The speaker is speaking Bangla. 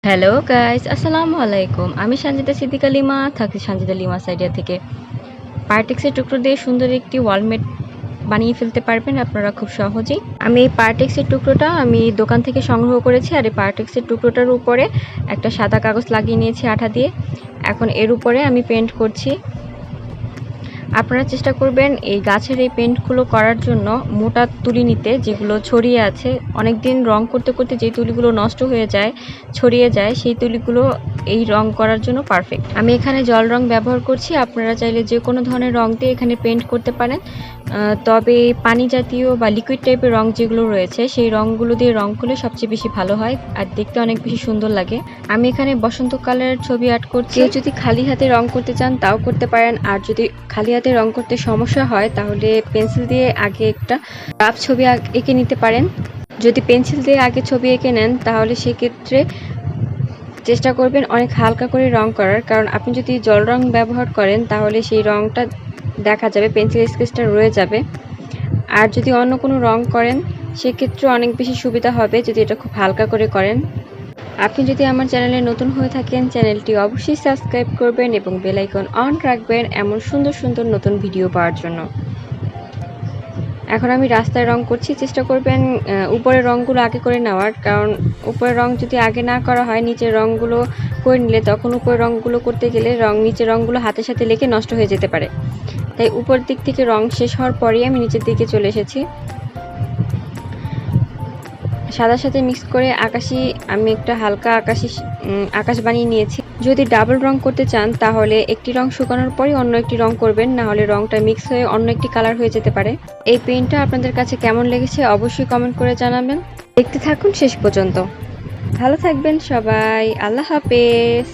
হ্যালো গাইস, আসসালামু আলাইকুম। আমি সানজিদা সিদ্দিকা লিমা, থাকি সানজিদা লিমাস আইডিয়া থেকে। পার্টেক্সের টুকরো দিয়ে সুন্দর একটি ওয়ালমেট বানিয়ে ফেলতে পারবেন আপনারা খুব সহজেই। আমি এই পার্টেক্সের টুকরোটা দোকান থেকে সংগ্রহ করেছি, আর এই পার্টেক্সের টুকরোটার উপরে একটা সাদা কাগজ লাগিয়ে নিয়েছি আঠা দিয়ে। এখন এর উপরে আমি পেন্ট করছি। আপনারা চেষ্টা করবেন এই গাছের এই পেন্টগুলো করার জন্য মোটা তুলি নিতে, যেগুলো ছড়িয়ে আছে। অনেক দিন রং করতে করতে যে তুলিগুলো নষ্ট হয়ে যায়, ছড়িয়ে যায়, সেই তুলিগুলো এই রং করার জন্য পারফেক্ট। আমি এখানে জল রং ব্যবহার করছি। আপনারা চাইলে যে কোনো ধরনের রং দিয়ে এখানে পেন্ট করতে পারেন, তবে পানি জাতীয় বা লিকুইড টাইপের রং যেগুলো রয়েছে, সেই রংগুলো দিয়ে রং করলে সবচেয়ে বেশি ভালো হয় আর দেখতে অনেক বেশি সুন্দর লাগে। আমি এখানে বসন্তকালের ছবি আর্ট করছি। কেউ যদি খালি হাতে রং করতে চান তাও করতে পারেন, আর যদি খালি হাতে রং করতে সমস্যা হয় তাহলে পেন্সিল দিয়ে আগে একটা রাফ ছবি এঁকে নিতে পারেন। যদি পেন্সিল দিয়ে আগে ছবি এঁকে নেন তাহলে সেক্ষেত্রে চেষ্টা করবেন অনেক হালকা করে রং করার, কারণ আপনি যদি জল রং ব্যবহার করেন তাহলে সেই রংটা দেখা যাবে, পেন্সিল স্কেচটা রয়ে যাবে। আর যদি অন্য কোনো রং করেন সেক্ষেত্রে অনেক বেশি সুবিধা হবে যদি এটা খুব হালকা করে করেন। আপনি যদি আমার চ্যানেলে নতুন হয়ে থাকেন, চ্যানেলটি অবশ্যই সাবস্ক্রাইব করবেন এবং বেল আইকন অন রাখবেন এমন সুন্দর সুন্দর নতুন ভিডিও পাওয়ার জন্য। এখন আমি রাস্তায় রং করছি। চেষ্টা করবেন উপরের রঙগুলো আগে করে নেওয়ার, কারণ উপরের রং যদি আগে না করা হয় নিচের রঙগুলো করে নিলে তখন উপরের রঙগুলো করতে গেলে নিচের রঙগুলো হাতের সাথে লেগে নষ্ট হয়ে যেতে পারে। তাই উপর দিক থেকে রং শেষ হওয়ার পরেই আমি নিচের দিকে চলে এসেছি। সাদার সাথে মিক্স করে আমি একটা হালকা আকাশ বানিয়ে নিয়েছি। যদি ডাবল রং করতে চান তাহলে একটি রং শুকানোর পরে অন্য একটি রং করবেন, না হলে রংটা মিক্স হয়ে অন্য একটি কালার হয়ে যেতে পারে। এই পেইন্টটা আপনাদের কাছে কেমন লেগেছে অবশ্যই কমেন্ট করে জানাবেন। দেখতে থাকুন শেষ পর্যন্ত। ভালো থাকবেন সবাই। আল্লাহ হাফেজ।